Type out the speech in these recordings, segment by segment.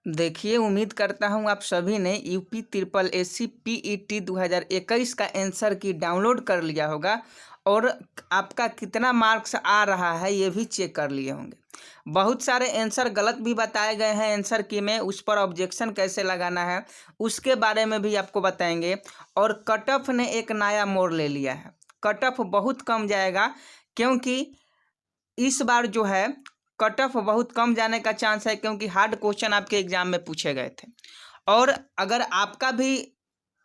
देखिए, उम्मीद करता हूँ आप सभी ने यूपी ट्रिपल एससी पीईटी 2021 का आंसर की डाउनलोड कर लिया होगा और आपका कितना मार्क्स आ रहा है ये भी चेक कर लिए होंगे। बहुत सारे आंसर गलत भी बताए गए हैं आंसर की में, उस पर ऑब्जेक्शन कैसे लगाना है उसके बारे में भी आपको बताएंगे। और कट ऑफ ने एक नया मोड़ ले लिया है, कट ऑफ बहुत कम जाएगा क्योंकि इस बार जो है कट ऑफ बहुत कम जाने का चांस है, क्योंकि हार्ड क्वेश्चन आपके एग्जाम में पूछे गए थे। और अगर आपका भी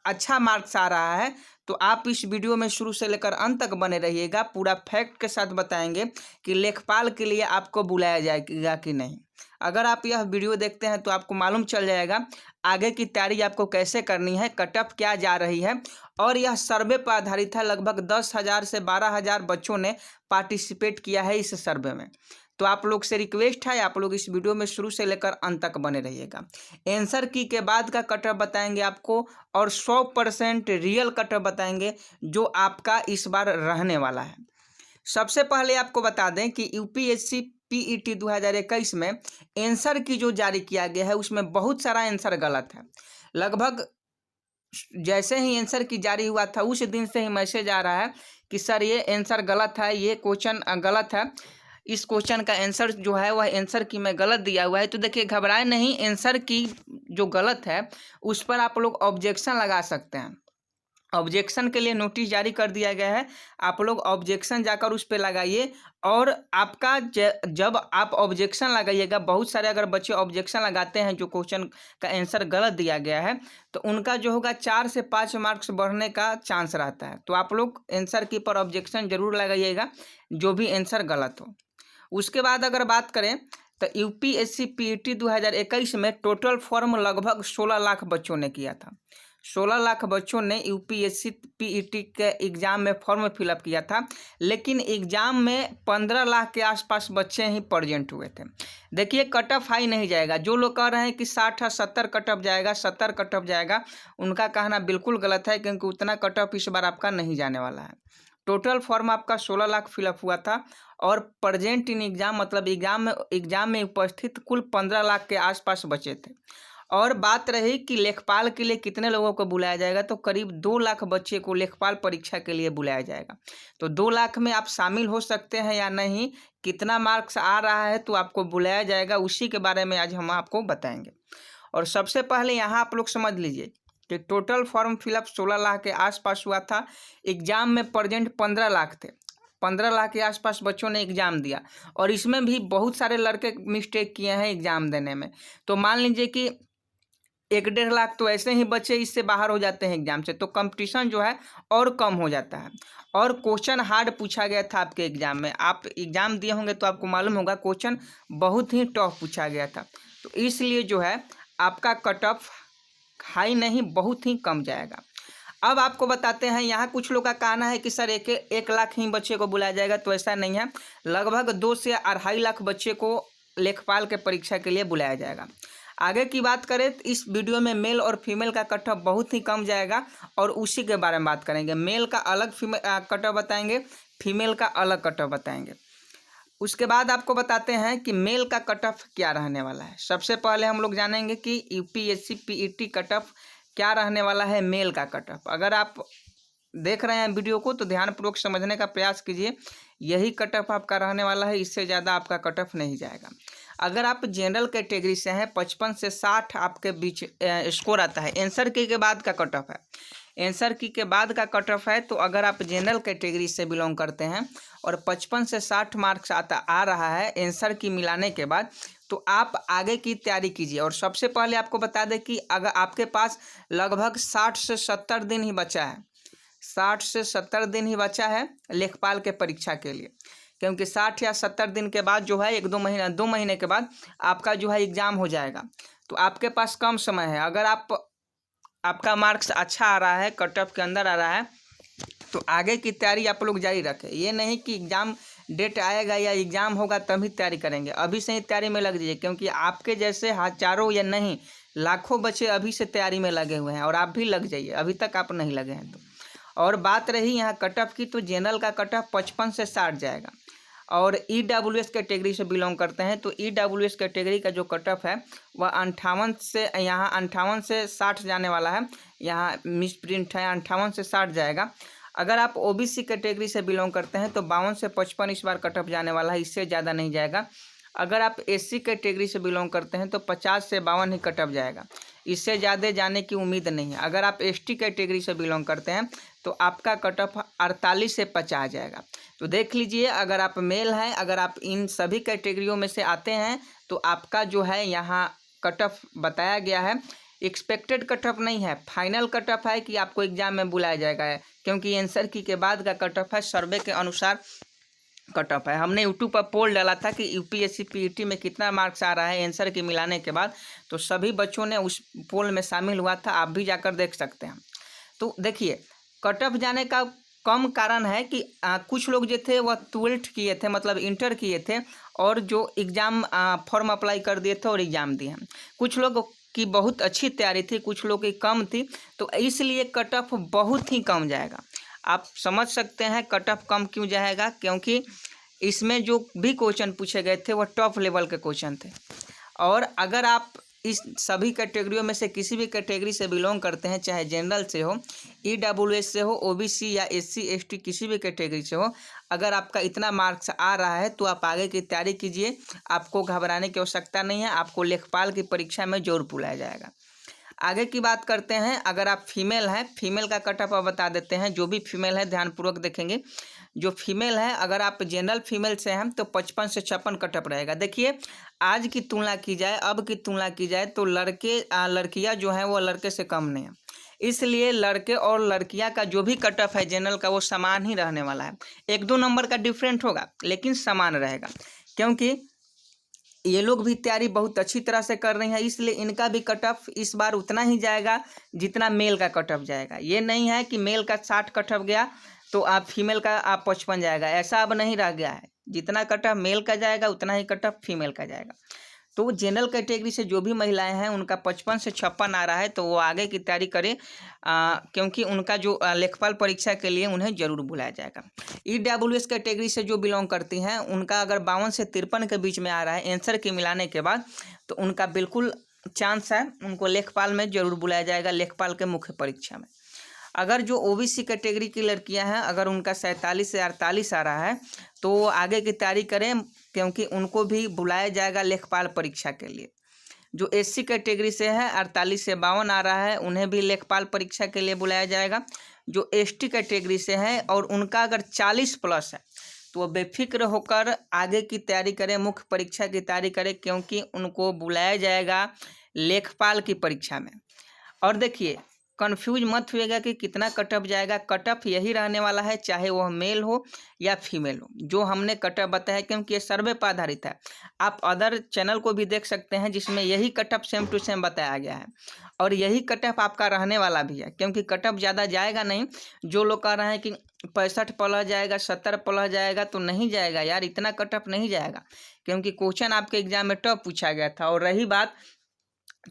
अच्छा मार्क्स आ रहा है तो आप इस वीडियो में शुरू से लेकर अंत तक बने रहिएगा, पूरा फैक्ट के साथ बताएंगे कि लेखपाल के लिए आपको बुलाया जाएगा कि नहीं। अगर आप यह वीडियो देखते हैं तो आपको मालूम चल जाएगा आगे की तैयारी आपको कैसे करनी है, कट ऑफ क्या जा रही है। और यह सर्वे पर आधारित है, लगभग 10,000 से 12,000 बच्चों ने पार्टिसिपेट किया है इस सर्वे में। तो आप लोग से रिक्वेस्ट है, आप लोग इस वीडियो में शुरू से लेकर अंत तक बने रहिएगा। आंसर की के बाद का कट ऑफ बताएंगे आपको और 100% रियल कट ऑफ बताएंगे जो आपका इस बार रहने वाला है। सबसे पहले आपको बता दें कि यूपीएससी पीईटी 2021 में आंसर की जो जारी किया गया है उसमें बहुत सारा आंसर गलत है। लगभग जैसे ही आंसर की जारी हुआ था उस दिन से ही मैसेज आ रहा है कि सर ये आंसर गलत है, ये क्वेश्चन गलत है, इस क्वेश्चन का आंसर जो है वह आंसर की में गलत दिया हुआ है। तो देखिए, घबराए नहीं, आंसर की जो गलत है उस पर आप लोग ऑब्जेक्शन लगा सकते हैं। ऑब्जेक्शन के लिए नोटिस जारी कर दिया गया है, आप लोग ऑब्जेक्शन जाकर उस पर लगाइए। और आपका जब आप ऑब्जेक्शन लगाइएगा, बहुत सारे अगर बच्चे ऑब्जेक्शन लगाते हैं जो क्वेश्चन का आंसर गलत दिया गया है, तो उनका जो होगा 4 से 5 मार्क्स बढ़ने का चांस रहता है। तो आप लोग आंसर की पर ऑब्जेक्शन जरूर लगाइएगा जो भी आंसर गलत हो। उसके बाद अगर बात करें तो यूपीएससी पीईटी 2021 में टोटल फॉर्म लगभग 16 लाख बच्चों ने किया था। 16 लाख बच्चों ने यूपीएससी पीईटी के एग्ज़ाम में फॉर्म फिलअप किया था, लेकिन एग्ज़ाम में 15 लाख के आसपास बच्चे ही प्रेजेंट हुए थे। देखिए, कट ऑफ हाई नहीं जाएगा। जो लोग कह रहे हैं कि 60 या 70 कट ऑफ जाएगा, 70 कट ऑफ जाएगा, उनका कहना बिल्कुल गलत है, क्योंकि उतना कट ऑफ इस बार आपका नहीं जाने वाला है। टोटल फॉर्म आपका 16 लाख फिलअप हुआ था और प्रेजेंट इन एग्जाम मतलब एग्जाम में उपस्थित कुल 15 लाख के आसपास बचे थे। और बात रही कि लेखपाल के लिए कितने लोगों को बुलाया जाएगा, तो करीब 2 लाख बच्चे को लेखपाल परीक्षा के लिए बुलाया जाएगा। तो 2 लाख में आप शामिल हो सकते हैं या नहीं, कितना मार्क्स आ रहा है तो आपको बुलाया जाएगा, उसी के बारे में आज हम आपको बताएंगे। और सबसे पहले यहाँ आप लोग समझ लीजिए कि टोटल फॉर्म फिलअप 16 लाख के आसपास हुआ था। एग्जाम में प्रेजेंट 15 लाख थे, 15 लाख के आसपास बच्चों ने एग्ज़ाम दिया। और इसमें भी बहुत सारे लड़के मिस्टेक किए हैं एग्ज़ाम देने में। तो मान लीजिए कि 1-1.5 लाख तो ऐसे ही बच्चे इससे बाहर हो जाते हैं एग्जाम से, तो कंपटीशन जो है और कम हो जाता है। और क्वेश्चन हार्ड पूछा गया था आपके एग्जाम में, आप एग्जाम दिए होंगे तो आपको मालूम होगा क्वेश्चन बहुत ही टफ पूछा गया था। तो इसलिए जो है आपका कट ऑफ हाई नहीं, बहुत ही कम जाएगा। अब आपको बताते हैं, यहाँ कुछ लोग का कहना है कि सर 1 लाख ही बच्चे को बुलाया जाएगा, तो ऐसा नहीं है। लगभग 2 से 2.5 लाख बच्चे को लेखपाल के परीक्षा के लिए बुलाया जाएगा। आगे की बात करें तो इस वीडियो में मेल और फीमेल का कट ऑफ बहुत ही कम जाएगा और उसी के बारे में बात करेंगे। मेल का अलग कट ऑफ बताएंगे, फीमेल का अलग कट ऑफ बताएंगे। उसके बाद आपको बताते हैं कि मेल का कट ऑफ क्या रहने वाला है। सबसे पहले हम लोग जानेंगे कि यूपीएससी पीईटी कट ऑफ क्या रहने वाला है, मेल का कट ऑफ। अगर आप देख रहे हैं वीडियो को तो ध्यानपूर्वक समझने का प्रयास कीजिए, यही कट ऑफ आपका रहने वाला है, इससे ज़्यादा आपका कट ऑफ नहीं जाएगा। अगर आप जनरल कैटेगरी से हैं 55 से 60 आपके बीच स्कोर आता है। आंसर की के बाद का कट ऑफ है, आंसर की के बाद का कट ऑफ है। तो अगर आप जनरल कैटेगरी से बिलोंग करते हैं और 55 से 60 मार्क्स आ रहा है आंसर की मिलाने के बाद, तो आप आगे की तैयारी कीजिए। और सबसे पहले आपको बता दें कि अगर आपके पास लगभग 60 से 70 दिन ही बचा है, 60 से 70 दिन ही बचा है लेखपाल के परीक्षा के लिए, क्योंकि 60 या 70 दिन के बाद जो है 1-2 महीना 2 महीने के बाद आपका जो है एग्ज़ाम हो जाएगा। तो आपके पास कम समय है। अगर आपका मार्क्स अच्छा आ रहा है, कट ऑफ के अंदर आ रहा है, तो आगे की तैयारी आप लोग जारी रखें। ये नहीं कि एग्ज़ाम डेट आएगा या एग्ज़ाम होगा तभी तैयारी करेंगे, अभी से ही तैयारी में लग जाइए, क्योंकि आपके जैसे हजारों या नहीं लाखों बच्चे अभी से तैयारी में लगे हुए हैं और आप भी लग जाइए, अभी तक आप नहीं लगे हैं तो। और बात रही यहाँ कट ऑफ की, तो जनरल का कट ऑफ 55 से 60 जाएगा। और EWS कैटेगरी से बिलोंग करते हैं तो EWS कैटेगरी का जो कट ऑफ है वह 58 से यहाँ 58 से 60 जाने वाला है। यहाँ मिस प्रिंट है 58 से 60 जाएगा। अगर आप OBC कैटेगरी से बिलोंग करते हैं तो 52 से 55 इस बार कट ऑफ जाने वाला है, इससे ज़्यादा नहीं जाएगा। अगर आप SC कैटेगरी से बिलोंग करते हैं तो 50 से 52 ही कट ऑफ जाएगा, इससे ज़्यादा जाने की उम्मीद नहीं है। अगर आप ST कैटेगरी से बिलोंग करते हैं तो आपका कट ऑफ 48 से 50 जाएगा। तो देख लीजिए, अगर आप मेल हैं, अगर आप इन सभी कैटेगरियों में से आते हैं तो आपका जो है यहाँ कट ऑफ बताया गया है। एक्सपेक्टेड कट ऑफ नहीं है, फाइनल कट ऑफ है कि आपको एग्जाम में बुलाया जाएगा, क्योंकि आंसर की के बाद का कट ऑफ है, सर्वे के अनुसार कट ऑफ है। हमने यूट्यूब पर पोल डाला था कि UPSC PET में कितना मार्क्स आ रहा है आंसर के मिलाने के बाद, तो सभी बच्चों ने उस पोल में शामिल हुआ था, आप भी जाकर देख सकते हैं। तो देखिए, कट ऑफ जाने का कम कारण है कि कुछ लोग जो थे वह 12th किए थे, मतलब इंटर किए थे, और जो एग्ज़ाम फॉर्म अप्लाई कर दिए थे और एग्ज़ाम दिए हैं। कुछ लोग की बहुत अच्छी तैयारी थी, कुछ लोग की कम थी, तो इसलिए कट ऑफ बहुत ही कम जाएगा। आप समझ सकते हैं कट ऑफ कम क्यों जाएगा, क्योंकि इसमें जो भी क्वेश्चन पूछे गए थे वह टॉप लेवल के क्वेश्चन थे। और अगर आप इस सभी कैटेगरियों में से किसी भी कैटेगरी से बिलोंग करते हैं, चाहे जनरल से हो, EWS से हो, OBC या SC ST किसी भी कैटेगरी से हो, अगर आपका इतना मार्क्स आ रहा है तो आप आगे की तैयारी कीजिए, आपको घबराने की आवश्यकता नहीं है। आपको लेखपाल की परीक्षा में जरूर बुलाया जाएगा। आगे की बात करते हैं। अगर आप फीमेल हैं, फीमेल का कट ऑफ बता देते हैं। जो भी फीमेल है ध्यानपूर्वक देखेंगे। जो फीमेल है, अगर आप जनरल फीमेल से हैं तो 55 से 56 कट ऑफ रहेगा। देखिए, आज की तुलना की जाए, अब की तुलना की जाए तो लड़कियां जो हैं वो लड़के से कम नहीं है, इसलिए लड़के और लड़कियां का जो भी कट ऑफ है जनरल का वो समान ही रहने वाला है। 1-2 नंबर का डिफरेंट होगा लेकिन समान रहेगा, क्योंकि ये लोग भी तैयारी बहुत अच्छी तरह से कर रही हैं, इसलिए इनका भी कट ऑफ इस बार उतना ही जाएगा जितना मेल का कट ऑफ जाएगा। ये नहीं है कि मेल का 60 कट ऑफ गया तो आप फीमेल का आप 55 जाएगा, ऐसा अब नहीं रह गया है। जितना कट ऑफ मेल का जाएगा उतना ही कट ऑफ फीमेल का जाएगा। तो जनरल कैटेगरी से जो भी महिलाएं हैं उनका 55 से 56 आ रहा है, तो वो आगे की तैयारी करें, क्योंकि उनका जो लेखपाल परीक्षा के लिए उन्हें जरूर बुलाया जाएगा। EWS कैटेगरी से जो बिलोंग करती हैं उनका अगर 52 से 53 के बीच में आ रहा है आंसर के मिलाने के बाद, तो उनका बिल्कुल चांस है, उनको लेखपाल में जरूर बुलाया जाएगा, लेखपाल के मुख्य परीक्षा में। अगर जो OBC कैटेगरी की लड़कियां हैं, अगर उनका 47 से 48 आ रहा है तो वो आगे की तैयारी करें, क्योंकि उनको भी बुलाया जाएगा लेखपाल परीक्षा के लिए। जो SC कैटेगरी से है 48 से 52 आ रहा है, उन्हें भी लेखपाल परीक्षा के लिए बुलाया जाएगा। जो ST कैटेगरी से है और उनका अगर 40 प्लस है तो वो बेफिक्र होकर आगे की तैयारी करें, मुख्य परीक्षा की तैयारी करें, क्योंकि उनको बुलाया जाएगा लेखपाल की परीक्षा में। और देखिए, कंफ्यूज मत होइएगा कि कितना कट ऑफ जाएगा। कट ऑफ यही रहने वाला है, चाहे वह मेल हो या फीमेल हो, जो हमने कट ऑफ बताया, क्योंकि ये सर्वे पर आधारित है। आप अदर चैनल को भी देख सकते हैं जिसमें यही cut off same to same बताया गया है, और यही कट ऑफ आपका रहने वाला भी है, क्योंकि कट ऑफ ज़्यादा जाएगा नहीं। जो लोग कह रहे हैं कि 65 प्लस जाएगा, 70 प्लस जाएगा, तो नहीं जाएगा यार, इतना कट ऑफ नहीं जाएगा, क्योंकि क्वेश्चन आपके एग्जाम में टफ पूछा गया था। और रही बात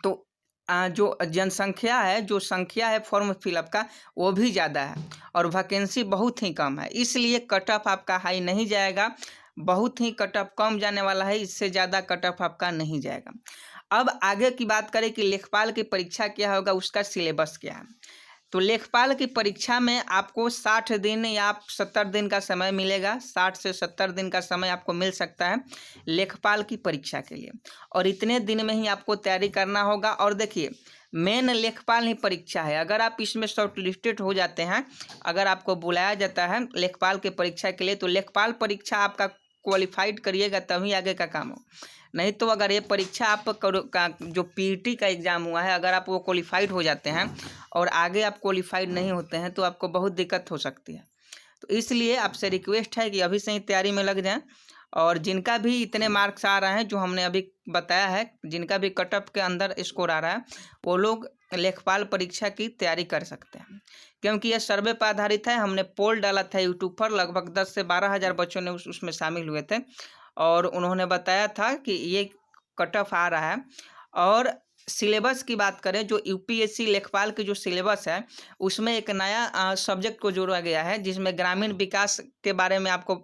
तो जो जनसंख्या है, जो संख्या है फॉर्म फिलअप का, वो भी ज़्यादा है और वैकेंसी बहुत ही कम है, इसलिए कट ऑफ आपका हाई नहीं जाएगा। बहुत ही कट ऑफ कम जाने वाला है, इससे ज़्यादा कट ऑफ आपका नहीं जाएगा। अब आगे की बात करें कि लेखपाल की परीक्षा क्या होगा, उसका सिलेबस क्या है। तो लेखपाल की परीक्षा में आपको 60 दिन या 70 दिन का समय मिलेगा। 60 से 70 दिन का समय आपको मिल सकता है लेखपाल की परीक्षा के लिए, और इतने दिन में ही आपको तैयारी करना होगा। और देखिए, मेन लेखपाल ही परीक्षा है। अगर आप इसमें शॉर्ट लिस्टेड हो जाते हैं, अगर आपको बुलाया जाता है लेखपाल के परीक्षा के लिए, तो लेखपाल परीक्षा आपका क्वालिफाइड करिएगा तभी आगे का काम हो। नहीं तो अगर ये परीक्षा आप जो PET का एग्ज़ाम हुआ है, अगर आप वो क्वालिफाइड हो जाते हैं और आगे आप क्वालिफाइड नहीं होते हैं तो आपको बहुत दिक्कत हो सकती है। तो इसलिए आपसे रिक्वेस्ट है कि अभी से ही तैयारी में लग जाएं। और जिनका भी इतने मार्क्स आ रहे हैं जो हमने अभी बताया है, जिनका भी कट ऑफ के अंदर स्कोर आ रहा है, वो लोग लेखपाल परीक्षा की तैयारी कर सकते हैं, क्योंकि यह सर्वे पर आधारित है। हमने पोल डाला था यूट्यूब पर, लगभग 10 से 12 हज़ार बच्चों ने उसमें शामिल हुए थे, और उन्होंने बताया था कि ये कट ऑफ आ रहा है। और सिलेबस की बात करें, जो UPSC लेखपाल की जो सिलेबस है उसमें एक नया सब्जेक्ट को जोड़ा गया है, जिसमें ग्रामीण विकास के बारे में आपको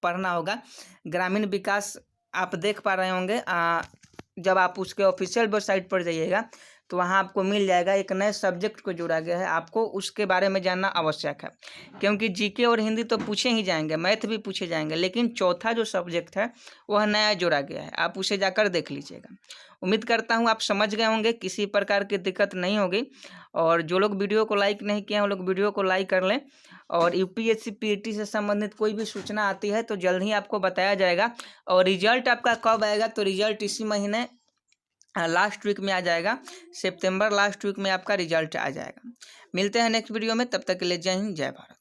पढ़ना होगा। ग्रामीण विकास आप देख पा रहे होंगे, जब आप उसके ऑफिशियल वेबसाइट पर जाइएगा तो वहाँ आपको मिल जाएगा, एक नए सब्जेक्ट को जोड़ा गया है, आपको उसके बारे में जानना आवश्यक है। क्योंकि जीके और हिंदी तो पूछे ही जाएंगे, मैथ भी पूछे जाएंगे, लेकिन चौथा जो सब्जेक्ट है वह नया जोड़ा गया है, आप उसे जाकर देख लीजिएगा। उम्मीद करता हूँ आप समझ गए होंगे, किसी प्रकार की दिक्कत नहीं होगी। और जो लोग वीडियो को लाइक नहीं किए हैं वो लोग वीडियो को लाइक कर लें। और यूपीएससी पीईटी से संबंधित कोई भी सूचना आती है तो जल्द ही आपको बताया जाएगा। और रिजल्ट आपका कब आएगा, तो रिजल्ट इसी महीने लास्ट वीक में आ जाएगा, सितंबर लास्ट वीक में आपका रिजल्ट आ जाएगा। मिलते हैं नेक्स्ट वीडियो में, तब तक के लिए जय हिंद जय भारत।